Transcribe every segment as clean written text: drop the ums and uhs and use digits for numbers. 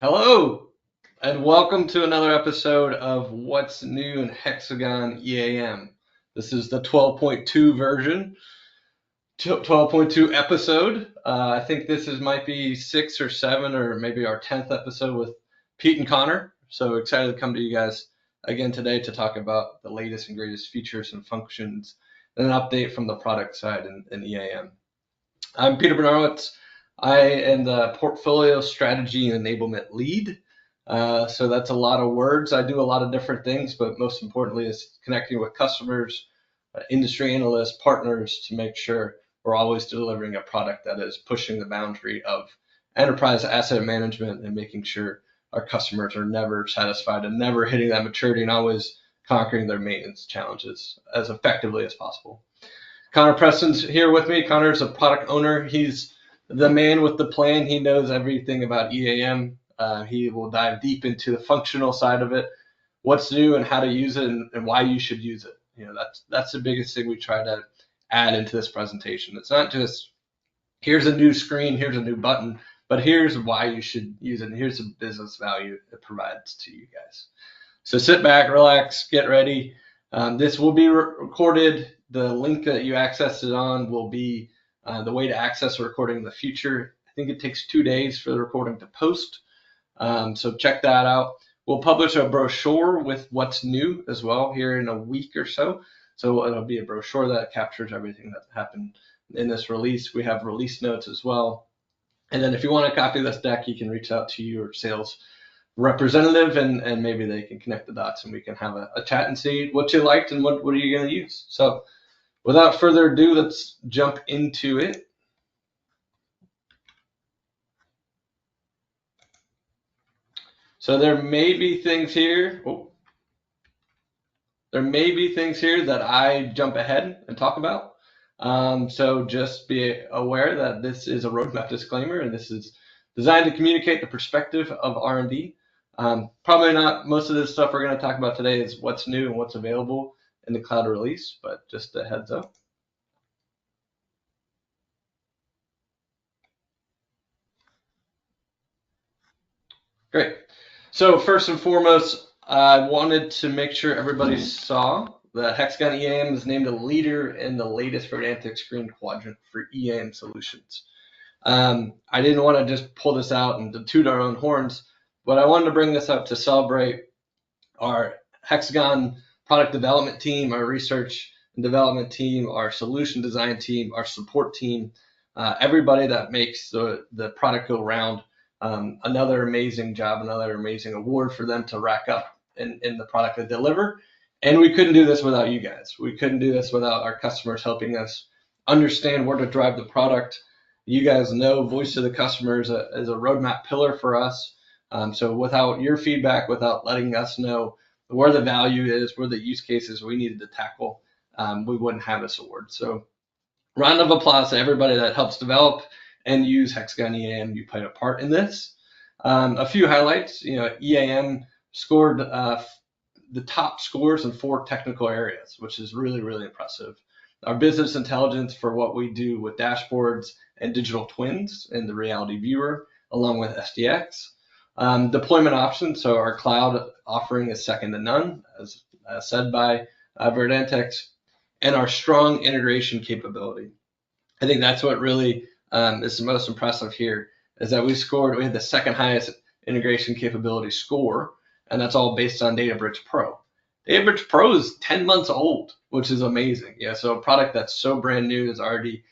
Hello, and welcome to another episode of What's New in Hexagon EAM. This is the 12.2 version, 12.2 episode. I think might be 6 or 7, or maybe our 10th episode with Pete and Connor. So excited to come to you guys again today to talk about the latest and greatest features and functions and an update from the product side in EAM. I'm Peter Bernarowitz. I am the portfolio strategy and enablement lead. So that's a lot of words. I do a lot of different things, but most importantly is connecting with customers, industry analysts, partners to make sure we're always delivering a product that is pushing the boundary of enterprise asset management and making sure our customers are never satisfied and never hitting that maturity and always conquering their maintenance challenges as effectively as possible. Connor Preston's here with me. Connor's a product owner. He's the man with the plan. He knows everything about EAM. He will dive deep into the functional side of it, what's new and how to use it, and why you should use it. That's the biggest thing we try to add into this presentation. It's not just here's a new screen, here's a new button, but here's why you should use it, and here's the business value it provides to you guys. So sit back, relax, get ready. This will be recorded. The link that you access it on will be the way to access a recording in the future. I think it takes 2 days for the recording to post. So check that out. We'll publish a brochure with what's new as well here in a week or so. So it'll be a brochure that captures everything that happened in this release. We have release notes as well. And then if you want a copy of this deck, you can reach out to your sales representative and maybe they can connect the dots and we can have a chat and see what you liked and what are you going to use. So without further ado, let's jump into it. So there may be things here. There may be things here that I jump ahead and talk about. So just be aware that this is a roadmap disclaimer, and this is designed to communicate the perspective of R&D. Probably not most of this stuff we're going to talk about today is what's new and what's available in the cloud release, but just a heads up. Great. So first and foremost, I wanted to make sure everybody saw that Hexagon EAM is named a leader in the latest Verdantix Screen Quadrant for EAM solutions. I didn't want to just pull this out and toot our own horns, but I wanted to bring this up to celebrate our Hexagon product development team, our research and development team, our solution design team, our support team, everybody that makes the product go round. Another amazing job, another amazing award for them to rack up in the product they deliver. And we couldn't do this without you guys. We couldn't do this without our customers helping us understand where to drive the product. You guys know voice of the customer is a roadmap pillar for us. So without your feedback, without letting us know where the value is, where the use cases we needed to tackle, we wouldn't have this award. So round of applause to everybody that helps develop and use Hexagon EAM. You played a part in this. A few highlights. EAM scored the top scores in 4 technical areas, which is really, really impressive. Our business intelligence for what we do with dashboards and digital twins and the reality viewer, along with SDX. Deployment options, so our cloud offering is second to none, as said by Verdantix, and our strong integration capability. I think that's what really is the most impressive here, is that we had the second highest integration capability score, and that's all based on Databricks Pro. Databricks Pro is 10 months old, which is amazing. Yeah, so a product that's so brand new is already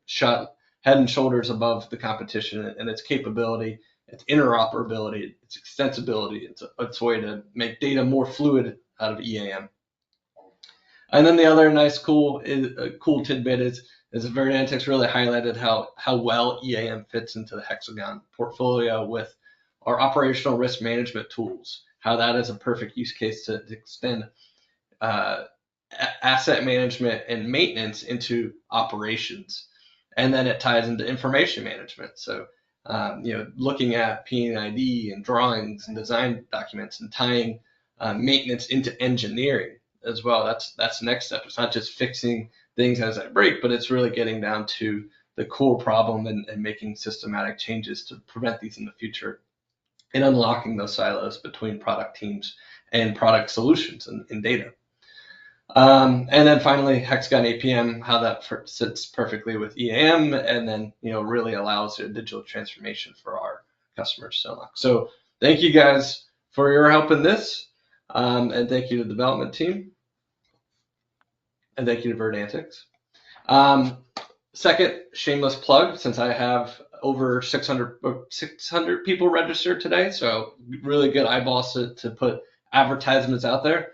shot head and shoulders above the competition, and its capability, its interoperability, its extensibility, its way to make data more fluid out of EAM. And then the other nice cool tidbit is Verdantix really highlighted how well EAM fits into the Hexagon portfolio with our operational risk management tools, how that is a perfect use case to extend asset management and maintenance into operations. And then it ties into information management. So, looking at P&ID and drawings and design documents and tying maintenance into engineering as well. That's the next step. It's not just fixing things as they break, but it's really getting down to the core problem and making systematic changes to prevent these in the future. and unlocking those silos between product teams and product solutions and data. And then finally, HxGN APM, how that sits perfectly with EAM, and then really allows a digital transformation for our customers to unlock. So thank you guys for your help in this, and thank you to the development team, and thank you to Verdantics. Second, shameless plug, since I have over 600 people registered today, so really good eyeballs to put advertisements out there.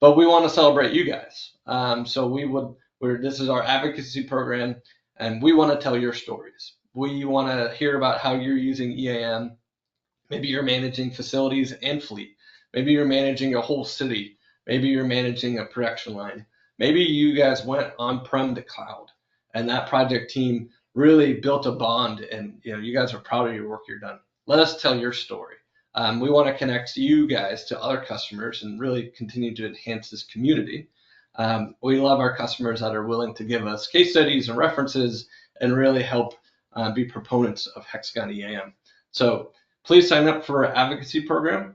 But we want to celebrate you guys. So this is our advocacy program, and we want to tell your stories. We want to hear about how you're using EAM. Maybe you're managing facilities and fleet. Maybe you're managing a whole city. Maybe you're managing a production line. Maybe you guys went on-prem to cloud, and that project team really built a bond, and you guys are proud of your work you're done. Let us tell your story. We want to connect you guys to other customers and really continue to enhance this community. We love our customers that are willing to give us case studies and references and really help be proponents of HxGN EAM. So please sign up for our advocacy program.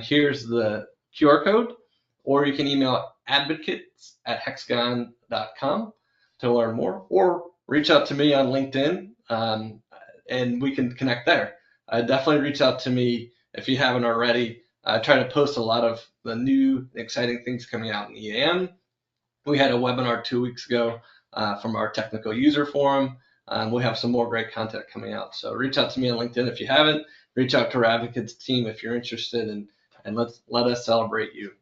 Here's the QR code, or you can email advocates@hexagon.com to learn more, or reach out to me on LinkedIn, and we can connect there. Definitely reach out to me if you haven't already. I try to post a lot of the new exciting things coming out in EAM. We had a webinar 2 weeks ago from our technical user forum. We have some more great content coming out. So reach out to me on LinkedIn if you haven't. Reach out to our advocates team if you're interested, and let us celebrate you.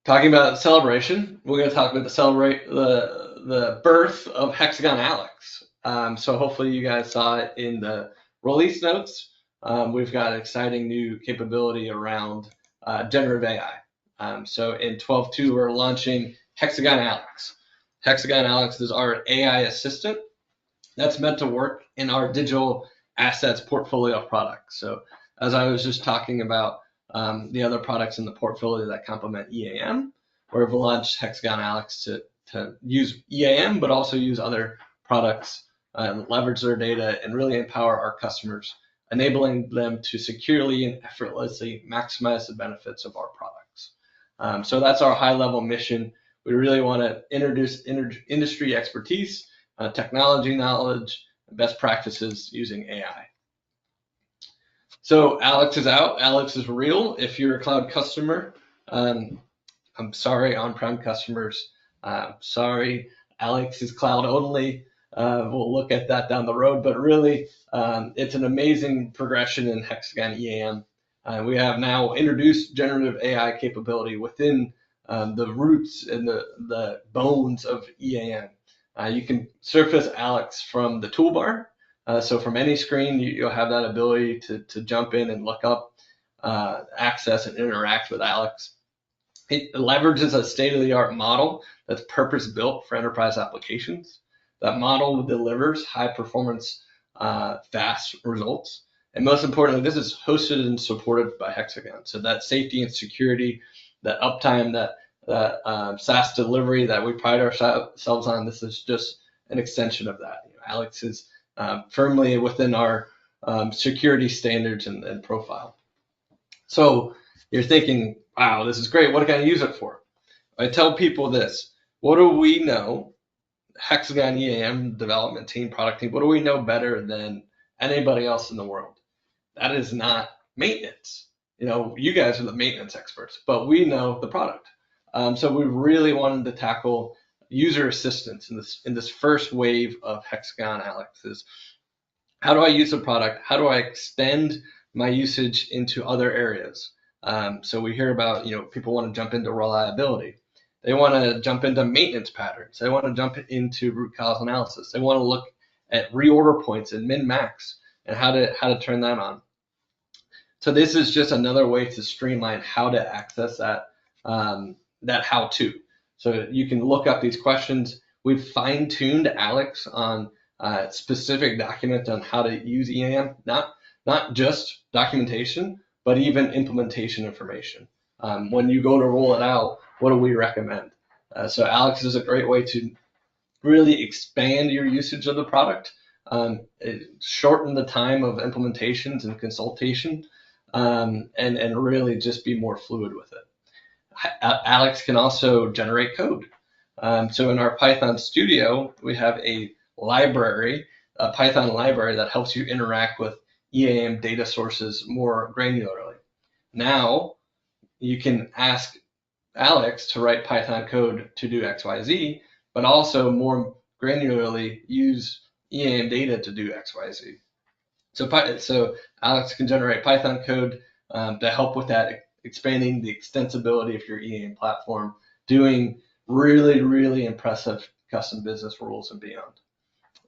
Talking about celebration, we're going to talk about the birth of HxGN Alex. So hopefully you guys saw it in the release notes. We've got an exciting new capability around generative AI. So in 12.2, we're launching HxGN Alex. HxGN Alex is our AI assistant that's meant to work in our digital assets portfolio of products. So as I was just talking about the other products in the portfolio that complement EAM, we've launched HxGN Alex to use EAM, but also use other products, leverage their data, and really empower our customers, enabling them to securely and effortlessly maximize the benefits of our products. So that's our high-level mission. We really want to introduce industry expertise, technology knowledge, and best practices using AI. So Alex is out. Alex is real. If you're a cloud customer, I'm sorry, on-prem customers, sorry, Alex is cloud only. We'll look at that down the road, but really, it's an amazing progression in HxGN EAM. We have now introduced generative AI capability within the roots and the bones of EAM. You can surface Alex from the toolbar. So from any screen, you'll have that ability to jump in and look up, access, and interact with Alex. It leverages a state-of-the-art model that's purpose-built for enterprise applications. That model delivers high-performance, fast results. And most importantly, this is hosted and supported by Hexagon. So that safety and security, that uptime, that SaaS delivery that we pride ourselves on, this is just an extension of that. Alex is firmly within our security standards and profile. So you're thinking, wow, this is great. What can I use it for? I tell people this. What do we know? HxGN EAM development team, product team, what do we know better than anybody else in the world? That is not maintenance. You guys are the maintenance experts, but we know the product. So we really wanted to tackle user assistance in this first wave of HxGN Alex. Is how do I use the product? How do I extend my usage into other areas? So we hear about, people want to jump into reliability. They want to jump into maintenance patterns. They want to jump into root cause analysis. They want to look at reorder points and min-max and how to turn that on. So this is just another way to streamline how to access that how-to. So you can look up these questions. We've fine-tuned Alex on specific documents on how to use EAM, not just documentation, but even implementation information. When you go to roll it out, what do we recommend? So Alex is a great way to really expand your usage of the product, shorten the time of implementations and consultation, and really just be more fluid with it. Alex can also generate code. So in our Python Studio, we have a Python library that helps you interact with EAM data sources more granularly. Now you can ask Alex to write Python code to do XYZ, but also more granularly use EAM data to do XYZ. So Alex can generate Python code to help with that, expanding the extensibility of your EAM platform, doing really, really impressive custom business rules and beyond.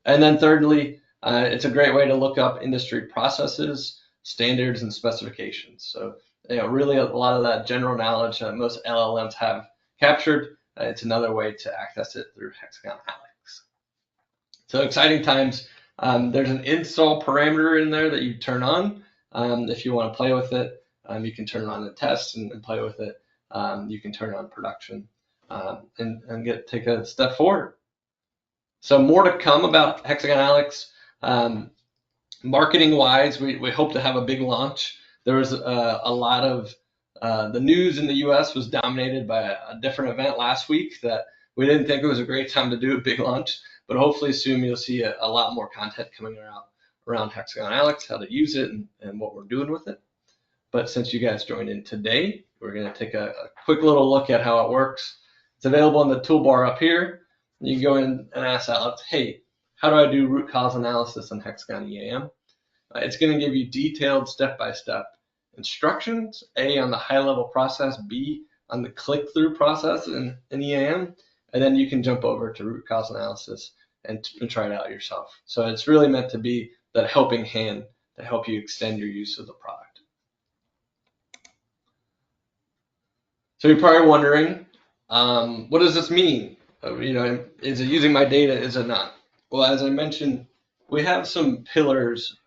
And then thirdly, it's a great way to look up industry processes, standards, and specifications. So really a lot of that general knowledge that most LLMs have captured, it's another way to access it through Hexagon Alex. So exciting times. There's an install parameter in there that you turn on. If you want to play with it, you can turn it on in tests and play with it. You can turn it on production and take a step forward. So more to come about Hexagon Alex. Marketing wise, we hope to have a big launch. There was a lot of the news in the US was dominated by a different event last week that we didn't think it was a great time to do a big launch, but hopefully soon you'll see a lot more content coming around Hexagon Alex, how to use it and what we're doing with it. But since you guys joined in today, we're going to take a quick little look at how it works. It's available in the toolbar up here. You can go in and ask Alex, hey, how do I do root cause analysis in HxGN EAM? It's going to give you detailed step-by-step instructions, A, on the high-level process, B, on the click-through process in EAM, and then you can jump over to root cause analysis and try it out yourself. So it's really meant to be that helping hand to help you extend your use of the product. So you're probably wondering, what does this mean? Is it using my data? Is it not? Well, as I mentioned, we have some pillars,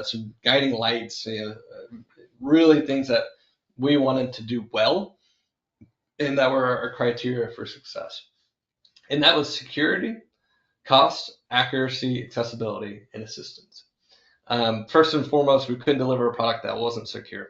some guiding lights, really things that we wanted to do well, and that were our criteria for success. And that was security, cost, accuracy, accessibility, and assistance. First and foremost, we couldn't deliver a product that wasn't secure.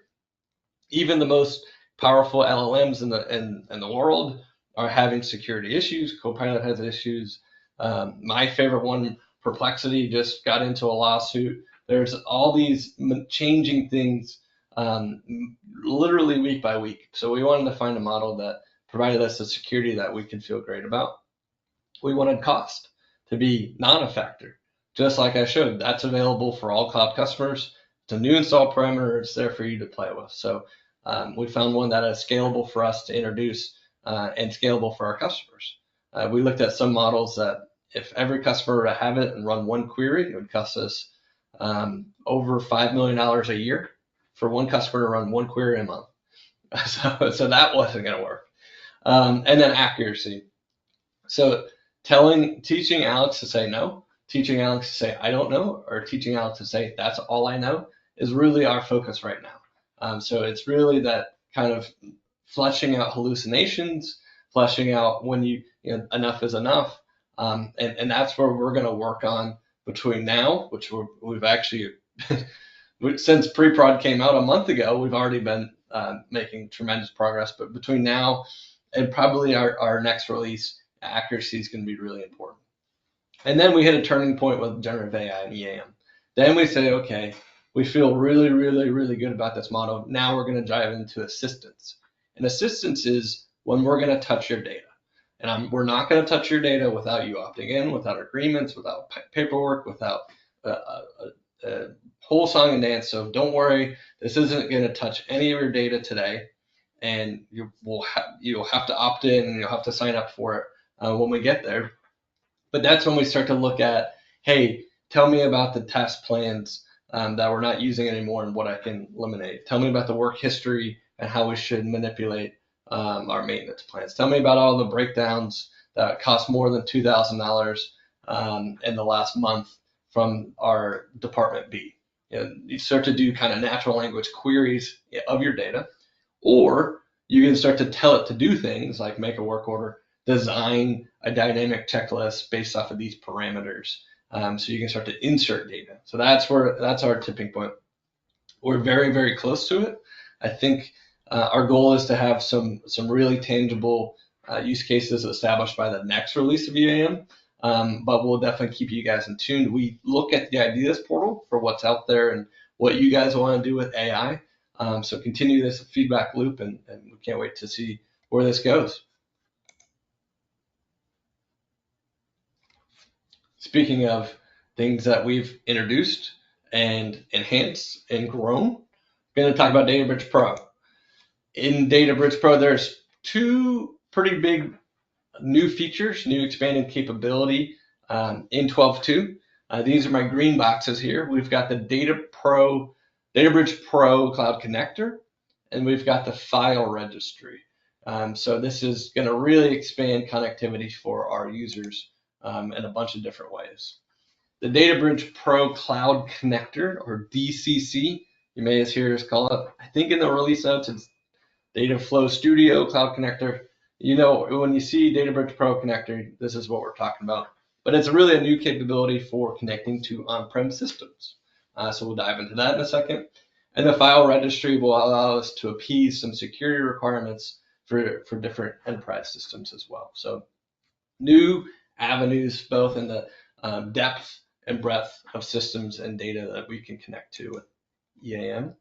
Even the most powerful LLMs in the world are having security issues. Copilot has issues. My favorite one, Perplexity, just got into a lawsuit. There's all these changing things literally week by week. So we wanted to find a model that provided us the security that we could feel great about. We wanted cost to be not a factor. Just like I showed, that's available for all cloud customers. It's a new install parameter. It's there for you to play with. So we found one that is scalable for us to introduce and scalable for our customers. We looked at some models that if every customer were to have it and run one query, it would cost us over $5 million a year for one customer to run one query a month. So that wasn't going to work. And then accuracy. So teaching Alex to say no, teaching Alex to say I don't know, or teaching Alex to say that's all I know is really our focus right now. So it's really that kind of fleshing out hallucinations, fleshing out when enough is enough, and that's where we're going to work on between now, which we've actually since pre-prod came out a month ago, we've already been making tremendous progress. But between now and probably our next release, accuracy is going to be really important. And then we hit a turning point with generative AI and EAM. Then we say, okay, we feel really, really, really good about this model. Now we're going to dive into assistance. And assistance is when we're going to touch your data. And we're not going to touch your data without you opting in, without agreements, without paperwork, without a whole song and dance. So don't worry, this isn't going to touch any of your data today. And you'll have to opt in and you'll have to sign up for it when we get there. But that's when we start to look at, hey, tell me about the test plans that we're not using anymore and what I can eliminate. Tell me about the work history and how we should manipulate our maintenance plans. Tell me about all the breakdowns that cost more than $2,000 in the last month from our department B. You start to do kind of natural language queries of your data, or you can start to tell it to do things like make a work order, design a dynamic checklist based off of these parameters. So you can start to insert data. So that's our tipping point. We're very, very close to it. I think our goal is to have some really tangible use cases established by the next release of EAM. But we'll definitely keep you guys in tune. We look at the ideas portal for what's out there and what you guys want to do with AI. So continue this feedback loop, and we can't wait to see where this goes. Speaking of things that we've introduced and enhanced and grown, I'm going to talk about DataBridge Pro. In DataBridge Pro, there's two pretty big new features, new expanded capability in 12.2. These are my green boxes here. We've got the DataBridge Pro Cloud Connector, and we've got the file registry. So this is going to really expand connectivity for our users in a bunch of different ways. The DataBridge Pro Cloud Connector, or DCC, you may hear us call it. I think in the release notes it's Data Flow Studio Cloud Connector. You know, when you see DataBridge Pro Connector, this is what we're talking about. But it's really a new capability for connecting to on-prem systems. So we'll dive into that in a second. And the file registry will allow us to appease some security requirements for different enterprise systems as well. So new avenues both in the depth and breadth of systems and data that we can connect to with EAM.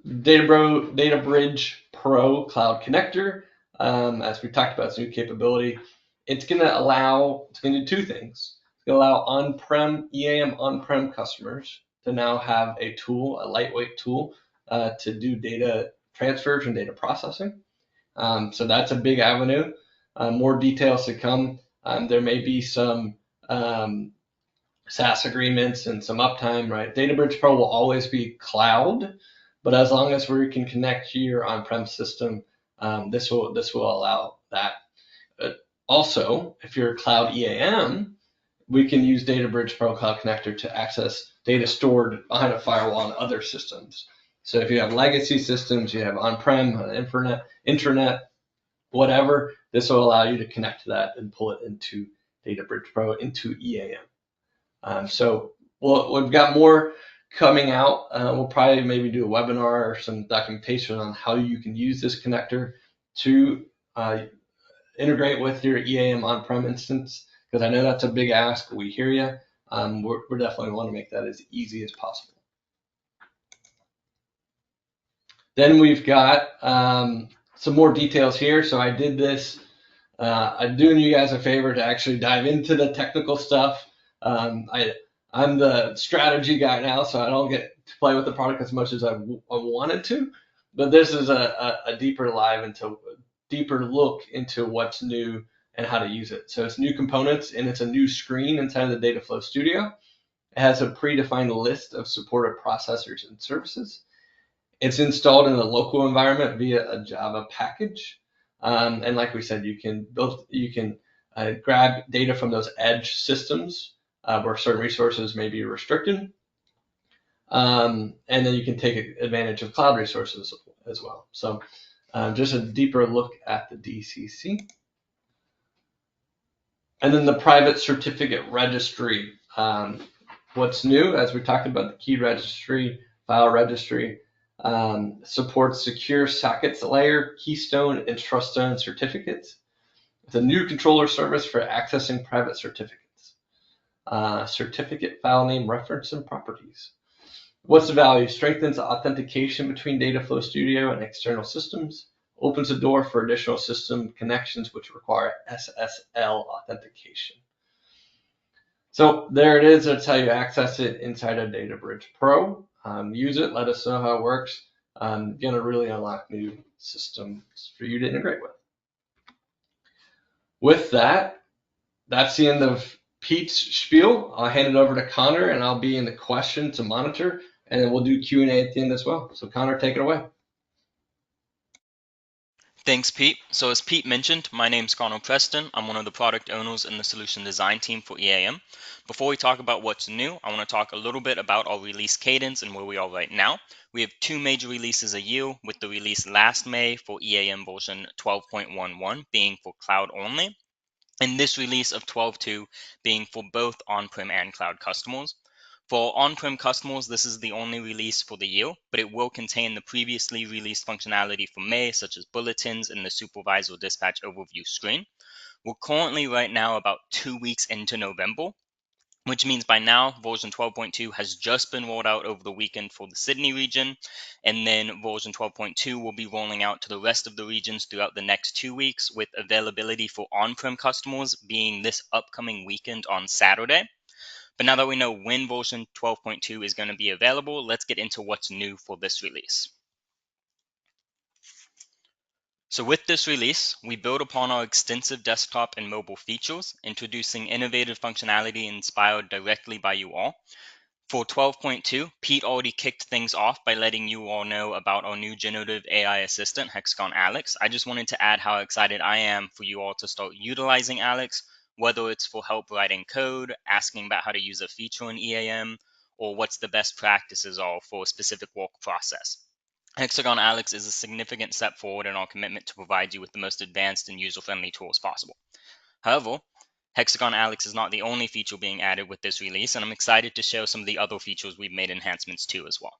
DataBridge Pro Cloud Connector, as we talked about, its new capability. It's going to do two things. It's going to allow on-prem EAM on-prem customers to now have a tool, a lightweight tool, to do data transfers and data processing. So that's a big avenue. More details to come. There may be some SaaS agreements and some uptime, right? DataBridge Pro will always be cloud, but as long as we can connect to your on-prem system, this will allow that. Also, if you're a cloud EAM, we can use DataBridge Pro Cloud Connector to access data stored behind a firewall on other systems. So if you have legacy systems, you have on-prem, intranet, whatever, this will allow you to connect to that and pull it into DataBridge Pro, into EAM. So we've got more coming out. We'll probably maybe do a webinar or some documentation on how you can use this connector to integrate with your EAM on-prem instance, because I know that's a big ask. We hear you. We're definitely want to make that as easy as possible. Then we've got some more details here. So I did this. I'm doing you guys a favor to actually dive into the technical stuff. I'm the strategy guy now, so I don't get to play with the product as much as I wanted to. But this is a deeper look into what's new and how to use it. So it's new components, and it's a new screen inside of the Data Flow Studio. It has a predefined list of supported processors and services. It's installed in a local environment via a Java package. And like we said, you can grab data from those edge systems where certain resources may be restricted. And then you can take advantage of cloud resources as well. So just a deeper look at the DCC. And then the private certificate registry. What's new, as we talked about, the key registry, file registry, supports secure sockets layer, keystone, and truststone certificates. It's a new controller service for accessing private certificates. Certificate file name, reference, and properties. What's the value? Strengthens authentication between Data Flow Studio and external systems. Opens the door for additional system connections which require SSL authentication. So there it is. That's how you access it inside of DataBridge Pro. Use it. Let us know how it works. Going to really unlock new systems for you to integrate with. With that, that's the end of Pete's spiel. I'll hand it over to Connor, and I'll be in the question to monitor, and then we'll do Q&A at the end as well. So Connor, take it away. Thanks, Pete. So as Pete mentioned, my name's Connor Preston. I'm one of the product owners in the solution design team for EAM. Before we talk about what's new, I want to talk a little bit about our release cadence and where we are right now. We have two major releases a year, with the release last May for EAM version 12.11 being for cloud only, and this release of 12.2 being for both on-prem and cloud customers. For on-prem customers, this is the only release for the year, but it will contain the previously released functionality for May, such as bulletins and the supervisor dispatch overview screen. We're currently right now about 2 weeks into November, which means by now version 12.2 has just been rolled out over the weekend for the Sydney region, and then version 12.2 will be rolling out to the rest of the regions throughout the next 2 weeks, with availability for on-prem customers being this upcoming weekend on Saturday. But now that we know when version 12.2 is going to be available, let's get into what's new for this release. So with this release, we build upon our extensive desktop and mobile features, introducing innovative functionality inspired directly by you all. For 12.2, Pete already kicked things off by letting you all know about our new generative AI assistant, Hexagon Alex. I just wanted to add how excited I am for you all to start utilizing Alex, whether it's for help writing code, asking about how to use a feature in EAM, or what's the best practices are for a specific work process. Hexagon Alex is a significant step forward in our commitment to provide you with the most advanced and user-friendly tools possible. However, Hexagon Alex is not the only feature being added with this release, and I'm excited to show some of the other features we've made enhancements to as well.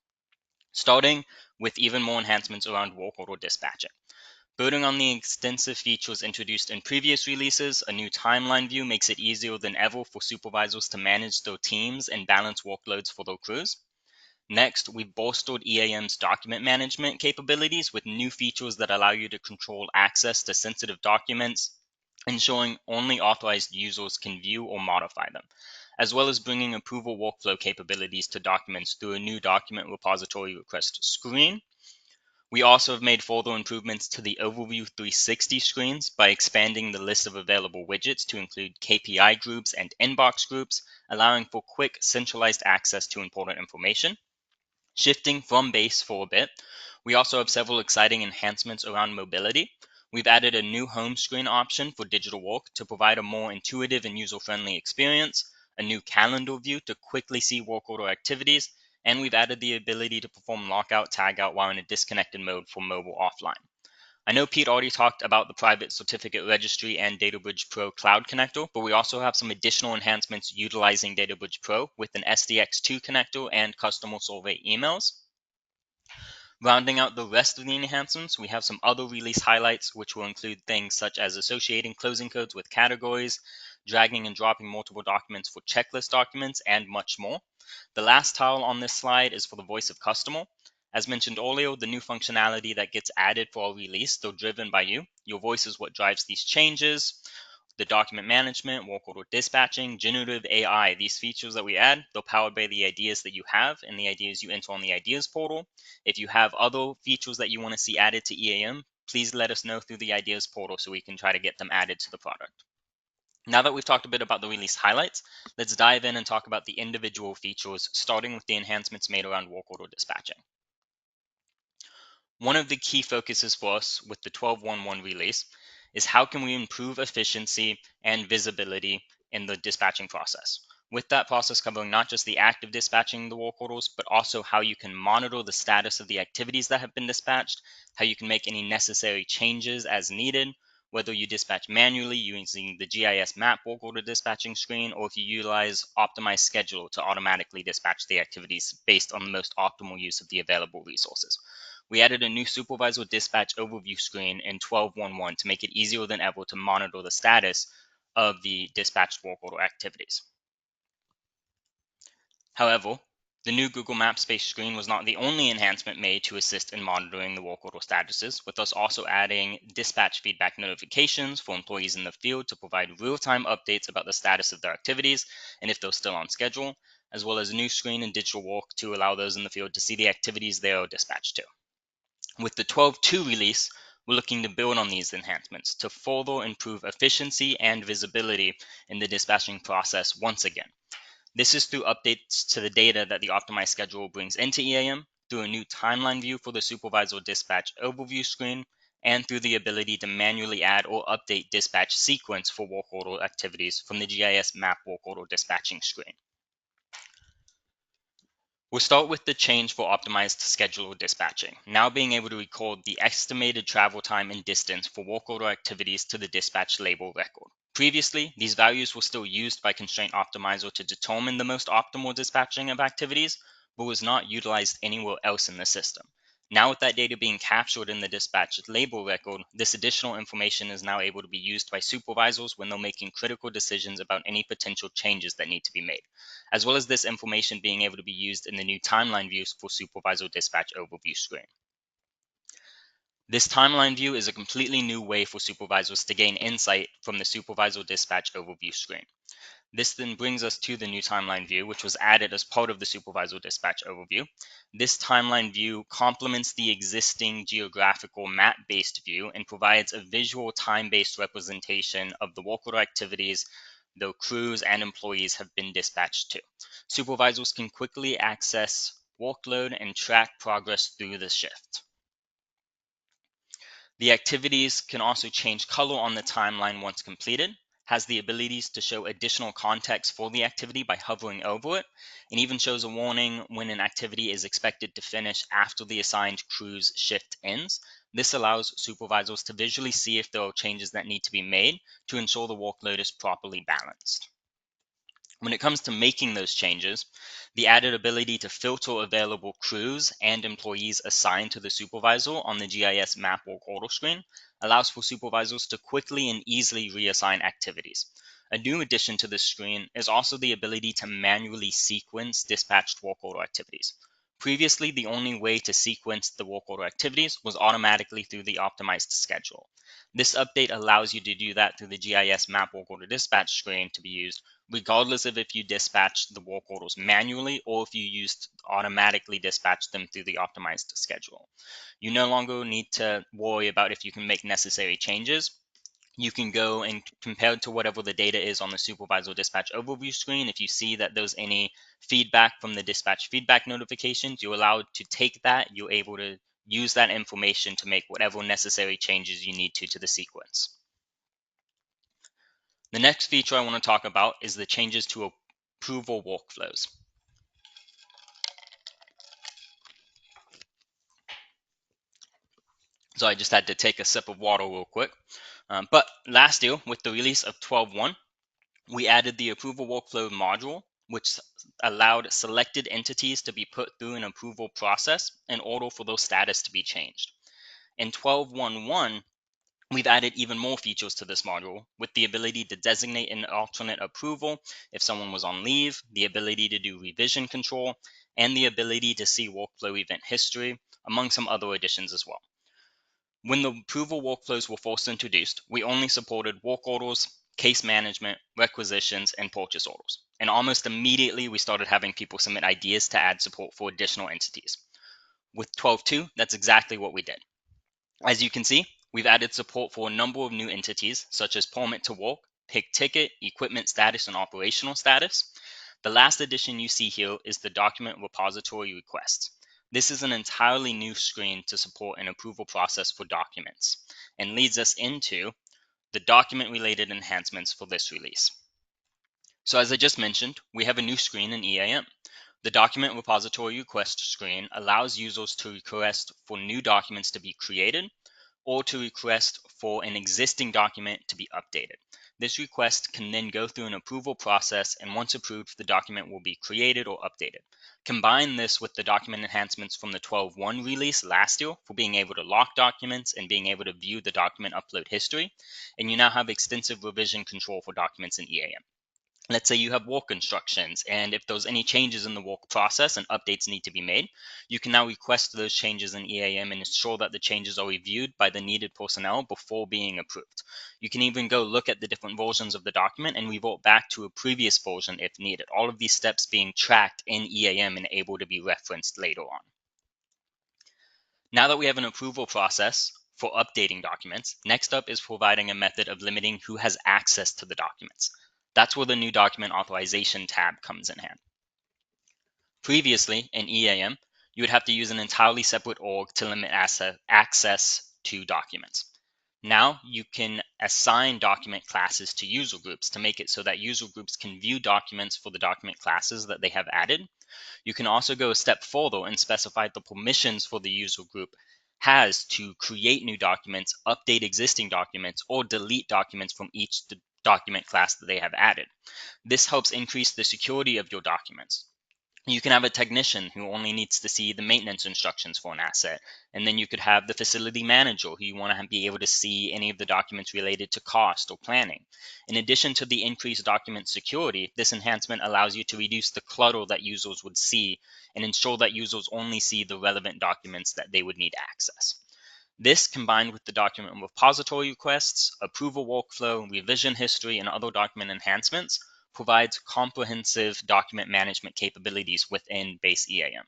Starting with even more enhancements around work order dispatching. Building on the extensive features introduced in previous releases, a new timeline view makes it easier than ever for supervisors to manage their teams and balance workloads for their crews. Next, we bolstered EAM's document management capabilities with new features that allow you to control access to sensitive documents, ensuring only authorized users can view or modify them, as well as bringing approval workflow capabilities to documents through a new document repository request screen. We also have made further improvements to the Overview 360 screens by expanding the list of available widgets to include KPI groups and inbox groups, allowing for quick, centralized access to important information. Shifting from base for a bit, we also have several exciting enhancements around mobility. We've added a new home screen option for digital work to provide a more intuitive and user-friendly experience, a new calendar view to quickly see work order activities, and we've added the ability to perform lockout tagout while in a disconnected mode for mobile offline. I know Pete already talked about the private certificate registry and DataBridge Pro Cloud Connector, but we also have some additional enhancements utilizing DataBridge Pro with an SDX2 connector and customer survey emails. Rounding out the rest of the enhancements, we have some other release highlights, which will include things such as associating closing codes with categories, dragging and dropping multiple documents for checklist documents, and much more. The last tile on this slide is for the voice of customer. As mentioned earlier, the new functionality that gets added for our release, though driven by you. Your voice is what drives these changes. The document management, work order dispatching, generative AI, these features that we add, they're powered by the ideas that you have and the ideas you enter on the ideas portal. If you have other features that you want to see added to EAM, please let us know through the ideas portal so we can try to get them added to the product. Now that we've talked a bit about the release highlights, let's dive in and talk about the individual features, starting with the enhancements made around work order dispatching. One of the key focuses for us with the 12.1.1 release is how can we improve efficiency and visibility in the dispatching process. With that process covering not just the act of dispatching the work orders, but also how you can monitor the status of the activities that have been dispatched, how you can make any necessary changes as needed, whether you dispatch manually using the GIS map work order dispatching screen, or if you utilize optimized scheduler to automatically dispatch the activities based on the most optimal use of the available resources. We added a new supervisor dispatch overview screen in 12.1.1 to make it easier than ever to monitor the status of the dispatched work order activities. However, the new Google Maps based screen was not the only enhancement made to assist in monitoring the work order statuses, with us also adding dispatch feedback notifications for employees in the field to provide real-time updates about the status of their activities and if they're still on schedule, as well as a new screen in digital work to allow those in the field to see the activities they are dispatched to. With the 12.2 release, we're looking to build on these enhancements to further improve efficiency and visibility in the dispatching process once again. This is through updates to the data that the optimized schedule brings into EAM, through a new timeline view for the supervisor dispatch overview screen, and through the ability to manually add or update dispatch sequence for work order activities from the GIS map work order dispatching screen. We'll start with the change for optimized schedule dispatching, now being able to record the estimated travel time and distance for work order activities to the dispatch label record. Previously, these values were still used by Constraint Optimizer to determine the most optimal dispatching of activities, but was not utilized anywhere else in the system. Now with that data being captured in the dispatch label record, this additional information is now able to be used by supervisors when they're making critical decisions about any potential changes that need to be made, as well as this information being able to be used in the new timeline views for supervisor dispatch overview screen. This timeline view is a completely new way for supervisors to gain insight from the supervisor dispatch overview screen. This then brings us to the new timeline view, which was added as part of the supervisor dispatch overview. This timeline view complements the existing geographical map-based view and provides a visual time-based representation of the work order activities the crews and employees have been dispatched to. Supervisors can quickly access workload and track progress through the shift. The activities can also change color on the timeline once completed, has the abilities to show additional context for the activity by hovering over it, and even shows a warning when an activity is expected to finish after the assigned crew's shift ends. This allows supervisors to visually see if there are changes that need to be made to ensure the workload is properly balanced. When it comes to making those changes, the added ability to filter available crews and employees assigned to the supervisor on the GIS map work order screen allows for supervisors to quickly and easily reassign activities. A new addition to this screen is also the ability to manually sequence dispatched work order activities. Previously, the only way to sequence the work order activities was automatically through the optimized schedule. This update allows you to do that through the GIS map work order dispatch screen to be used regardless of if you dispatch the work orders manually or if you used automatically dispatch them through the optimized schedule. You no longer need to worry about if you can make necessary changes. You can go and compare to whatever the data is on the supervisor dispatch overview screen. If you see that there's any feedback from the dispatch feedback notifications, you're allowed to take that. You're able to use that information to make whatever necessary changes you need to the sequence. The next feature I want to talk about is the changes to approval workflows. So I just had to take a sip of water real quick. But last year, with the release of 12.1, we added the approval workflow module, which allowed selected entities to be put through an approval process in order for those status to be changed. In 12.1.1, we've added even more features to this module with the ability to designate an alternate approval if someone was on leave, the ability to do revision control, and the ability to see workflow event history, among some other additions as well. When the approval workflows were first introduced, we only supported work orders, case management, requisitions, and purchase orders. And almost immediately, we started having people submit ideas to add support for additional entities. With 12.2, that's exactly what we did. As you can see, we've added support for a number of new entities, such as permit to work, pick ticket, equipment status, and operational status. The last addition you see here is the document repository requests. This is an entirely new screen to support an approval process for documents and leads us into the document-related enhancements for this release. So as I just mentioned, we have a new screen in EAM. The document repository request screen allows users to request for new documents to be created or to request for an existing document to be updated. This request can then go through an approval process, and once approved, the document will be created or updated. Combine this with the document enhancements from the 12.1 release last year for being able to lock documents and being able to view the document upload history, and you now have extensive revision control for documents in EAM. Let's say you have work instructions, and if there's any changes in the work process and updates need to be made, you can now request those changes in EAM and ensure that the changes are reviewed by the needed personnel before being approved. You can even go look at the different versions of the document and revert back to a previous version if needed. All of these steps being tracked in EAM and able to be referenced later on. Now that we have an approval process for updating documents, next up is providing a method of limiting who has access to the documents. That's where the new document authorization tab comes in hand. Previously, in EAM, you would have to use an entirely separate org to limit access 2 documents. Now you can assign document classes to user groups to make it so that user groups can view documents for the document classes that they have added. You can also go a step further and specify the permissions for the user group has to create new documents, update existing documents, or delete documents from each document class that they have added. This helps increase the security of your documents. You can have a technician who only needs to see the maintenance instructions for an asset. And then you could have the facility manager who you want to be able to see any of the documents related to cost or planning. In addition to the increased document security, this enhancement allows you to reduce the clutter that users would see and ensure that users only see the relevant documents that they would need access. This, combined with the document repository requests, approval workflow, revision history, and other document enhancements, provides comprehensive document management capabilities within base EAM.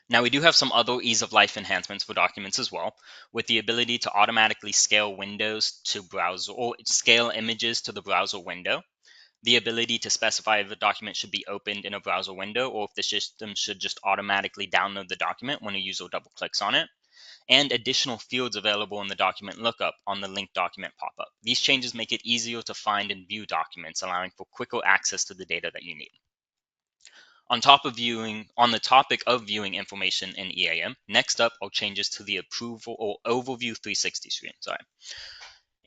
Now, we do have some other ease of life enhancements for documents as well, with the ability to automatically scale windows to browser or scale images to the browser window, the ability to specify if a document should be opened in a browser window or if the system should just automatically download the document when a user double clicks on it, and additional fields available in the document lookup on the linked document pop-up. These changes make it easier to find and view documents, allowing for quicker access to the data that you need. On the topic of viewing information in EAM, next up are changes to the approval or overview 360 screen.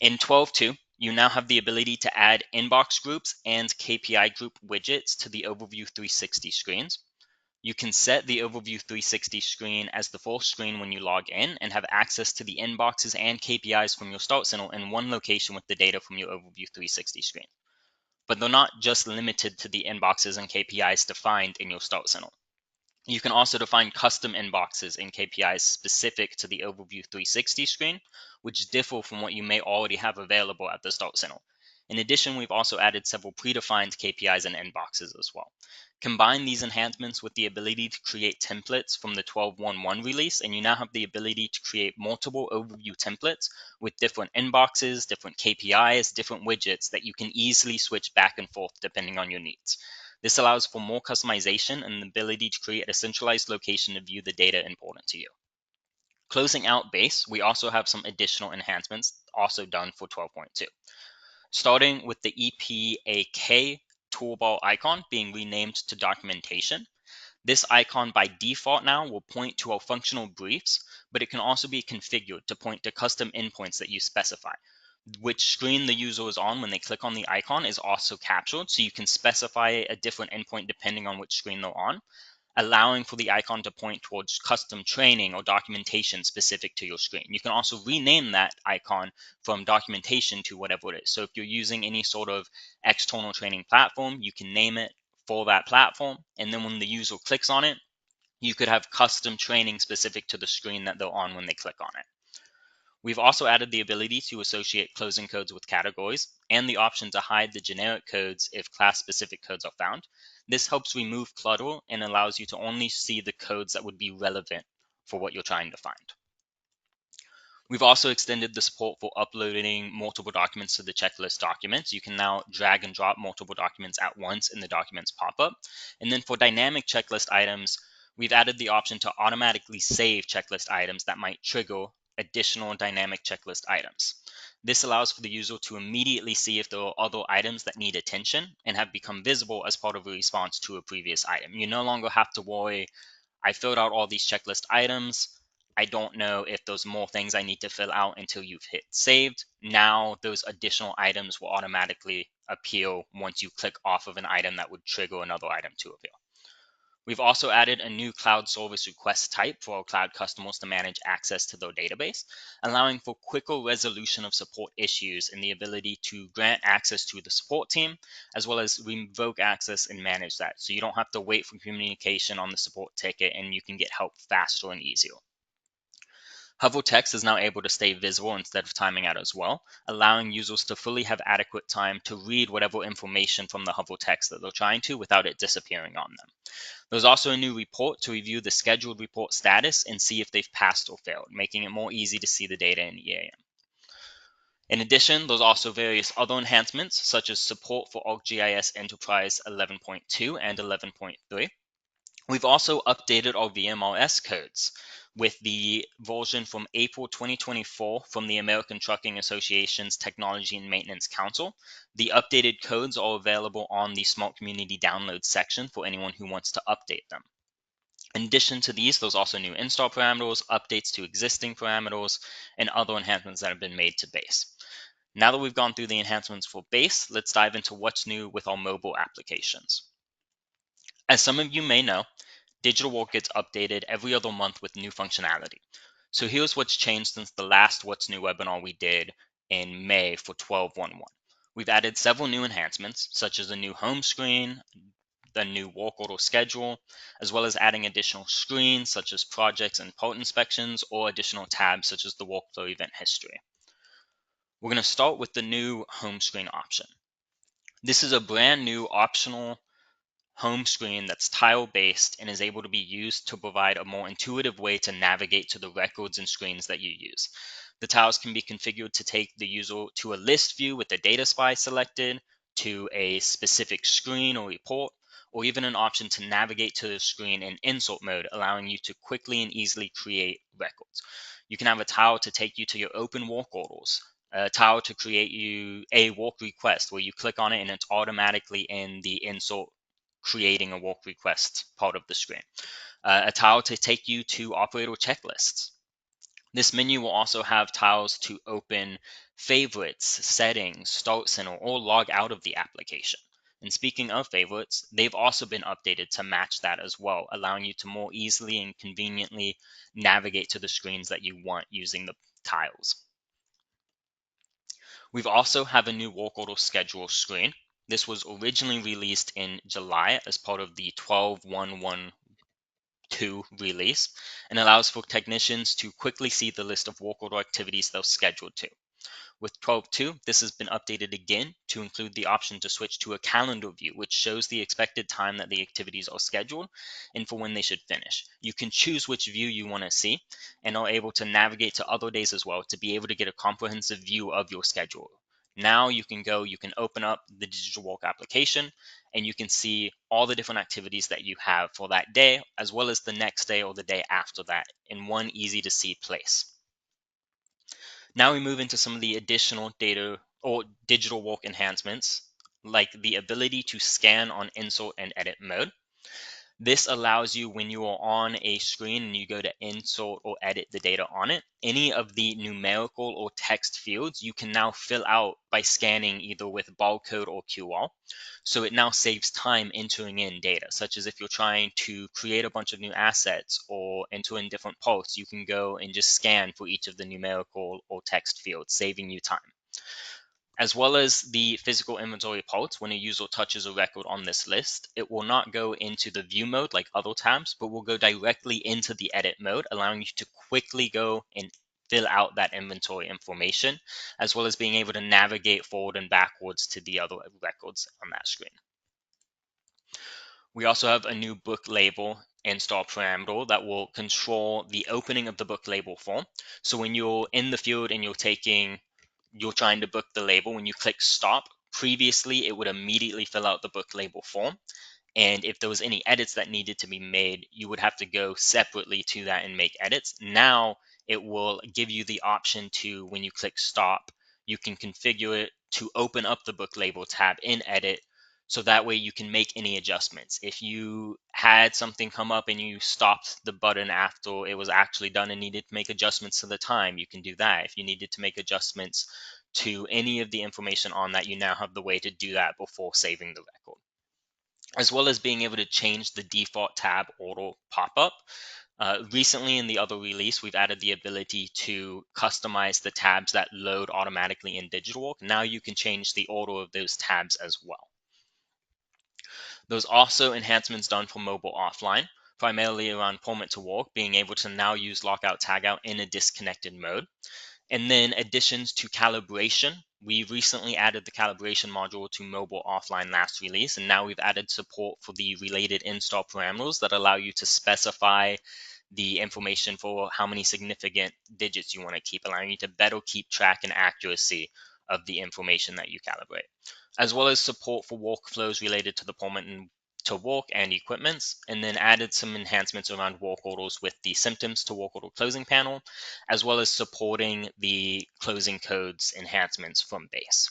In 12.2, you now have the ability to add inbox groups and KPI group widgets to the overview 360 screens. You can set the Overview 360 screen as the full screen when you log in and have access to the inboxes and KPIs from your Start Center in one location with the data from your Overview 360 screen. But they're not just limited to the inboxes and KPIs defined in your Start Center. You can also define custom inboxes and KPIs specific to the Overview 360 screen, which differ from what you may already have available at the Start Center. In addition, we've also added several predefined KPIs and inboxes as well. Combine these enhancements with the ability to create templates from the 12.1.1 release, and you now have the ability to create multiple overview templates with different inboxes, different KPIs, different widgets that you can easily switch back and forth depending on your needs. This allows for more customization and the ability to create a centralized location to view the data important to you. Closing out base, we also have some additional enhancements also done for 12.2. Starting with the EPAK toolbar icon being renamed to documentation. This icon by default now will point to our functional briefs, but it can also be configured to point to custom endpoints that you specify. Which screen the user is on when they click on the icon is also captured, so you can specify a different endpoint depending on which screen they're on, allowing for the icon to point towards custom training or documentation specific to your screen. You can also rename that icon from documentation to whatever it is. So if you're using any sort of external training platform, you can name it for that platform. And then when the user clicks on it, you could have custom training specific to the screen that they're on when they click on it. We've also added the ability to associate closing codes with categories and the option to hide the generic codes if class-specific codes are found. This helps remove clutter and allows you to only see the codes that would be relevant for what you're trying to find. We've also extended the support for uploading multiple documents to the checklist documents. You can now drag and drop multiple documents at once in the documents pop-up. And then for dynamic checklist items, we've added the option to automatically save checklist items that might trigger additional dynamic checklist items. This allows for the user to immediately see if there are other items that need attention and have become visible as part of a response to a previous item. You no longer have to worry, I filled out all these checklist items, I don't know if there's more things I need to fill out until you've hit saved. Now those additional items will automatically appear once you click off of an item that would trigger another item to appear. We've also added a new cloud service request type for our cloud customers to manage access to their database, allowing for quicker resolution of support issues and the ability to grant access to the support team, as well as revoke access and manage that. So you don't have to wait for communication on the support ticket and you can get help faster and easier. Hover text is now able to stay visible instead of timing out as well, allowing users to fully have adequate time to read whatever information from the hover text that they're trying to without it disappearing on them. There's also a new report to review the scheduled report status and see if they've passed or failed, making it more easy to see the data in EAM. In addition, there's also various other enhancements, such as support for ArcGIS Enterprise 11.2 and 11.3. We've also updated our VMRS codes. with the version from April 2024 from the American Trucking Association's Technology and Maintenance Council. The updated codes are available on the Smart Community Downloads section for anyone who wants to update them. In addition to these, there's also new install parameters, updates to existing parameters, and other enhancements that have been made to base. Now that we've gone through the enhancements for base, let's dive into what's new with our mobile applications. As some of you may know, Digital Walk gets updated every other month with new functionality. So here's what's changed since the last What's New webinar we did in May for 12.1.1. We've added several new enhancements, such as a new home screen, the new walk order schedule, as well as adding additional screens such as projects and part inspections, or additional tabs such as the workflow event history. We're going to start with the new home screen option. This is a brand new optional home screen that's tile-based and is able to be used to provide a more intuitive way to navigate to the records and screens that you use. The tiles can be configured to take the user to a list view with the data spy selected, to a specific screen or report, or even an option to navigate to the screen in insert mode, allowing you to quickly and easily create records. You can have a tile to take you to your open work orders, a tile to create you a work request where you click on it and it's automatically in the insert creating a work request part of the screen. A tile to take you to operator checklists. This menu will also have tiles to open favorites, settings, start center, or log out of the application. And speaking of favorites, they've also been updated to match that as well, allowing you to more easily and conveniently navigate to the screens that you want using the tiles. We've also have a new work order schedule screen. This was originally released in July as part of the 12.1.1.2 release and allows for technicians to quickly see the list of work order activities they're scheduled to. With 12.2, this has been updated again to include the option to switch to a calendar view, which shows the expected time that the activities are scheduled and for when they should finish. You can choose which view you want to see and are able to navigate to other days as well to be able to get a comprehensive view of your schedule. Now you can open up the Digital Walk application and you can see all the different activities that you have for that day, as well as the next day or the day after that in one easy to see place. Now we move into some of the additional data or digital walk enhancements, like the ability to scan on insert and edit mode. This allows you, when you are on a screen and you go to insert or edit the data on it, any of the numerical or text fields you can now fill out by scanning either with barcode or QR. So it now saves time entering in data, such as if you're trying to create a bunch of new assets or enter in different parts, you can go and just scan for each of the numerical or text fields, saving you time. As well as the physical inventory parts, when a user touches a record on this list, it will not go into the view mode like other tabs, but will go directly into the edit mode, allowing you to quickly go and fill out that inventory information, as well as being able to navigate forward and backwards to the other records on that screen. We also have a new book label install parameter that will control the opening of the book label form. So when you're in the field and you're trying to book the label, when you click stop, previously it would immediately fill out the book label form. And if there was any edits that needed to be made, you would have to go separately to that and make edits. Now it will give you the option to, when you click stop, you can configure it to open up the book label tab in edit. So that way you can make any adjustments. If you had something come up and you stopped the button after it was actually done and needed to make adjustments to the time, you can do that. If you needed to make adjustments to any of the information on that, you now have the way to do that before saving the record. As well as being able to change the default tab order pop-up. Recently in the other release, we've added the ability to customize the tabs that load automatically in Digital Walk. Now you can change the order of those tabs as well. There's also enhancements done for mobile offline, primarily around permit to walk, being able to now use lockout tagout in a disconnected mode. And then additions to calibration. We recently added the calibration module to mobile offline last release, and now we've added support for the related install parameters that allow you to specify the information for how many significant digits you want to keep, allowing you to better keep track and accuracy of the information that you calibrate, as well as support for workflows related to the permit and to walk and equipments, and then added some enhancements around walk orders with the symptoms to walk order closing panel, as well as supporting the closing codes enhancements from base.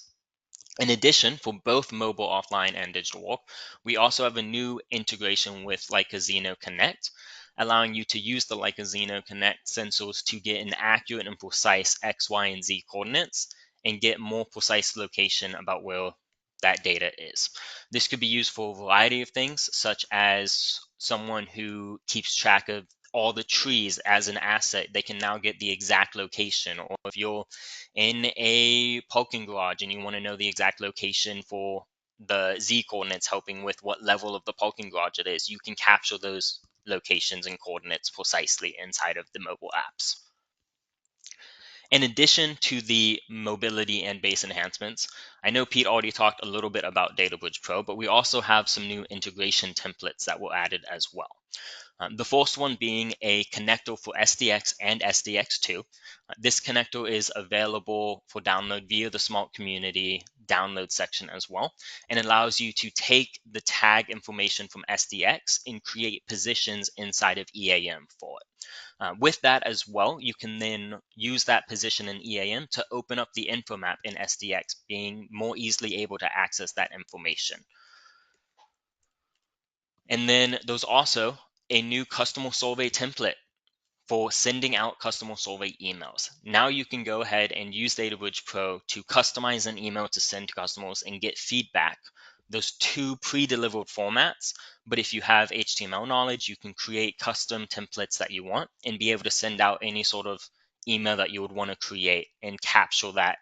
In addition, for both mobile offline and digital walk, we also have a new integration with HxGN Connect, allowing you to use the HxGN Connect sensors to get an accurate and precise X, Y, and Z coordinates and get more precise location about where that data is. This could be used for a variety of things, such as someone who keeps track of all the trees as an asset. They can now get the exact location. Or if you're in a parking garage and you want to know the exact location for the Z coordinates, helping with what level of the parking garage it is, you can capture those locations and coordinates precisely inside of the mobile apps. In addition to the mobility and base enhancements, I know Pete already talked a little bit about DataBridge Pro, but we also have some new integration templates that were added as well. The first one being a connector for SDX and SDX2. This connector is available for download via the Smart Community download section as well, and allows you to take the tag information from SDX and create positions inside of EAM for it. With that as well, you can then use that position in EAM to open up the info map in SDX, being more easily able to access that information. And then there's also a new customer survey template for sending out customer survey emails. Now you can go ahead and use DataBridge Pro to customize an email to send to customers and get feedback. Those two pre-delivered formats, but if you have HTML knowledge, you can create custom templates that you want and be able to send out any sort of email that you would want to create and capture that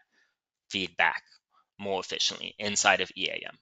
feedback more efficiently inside of EAM.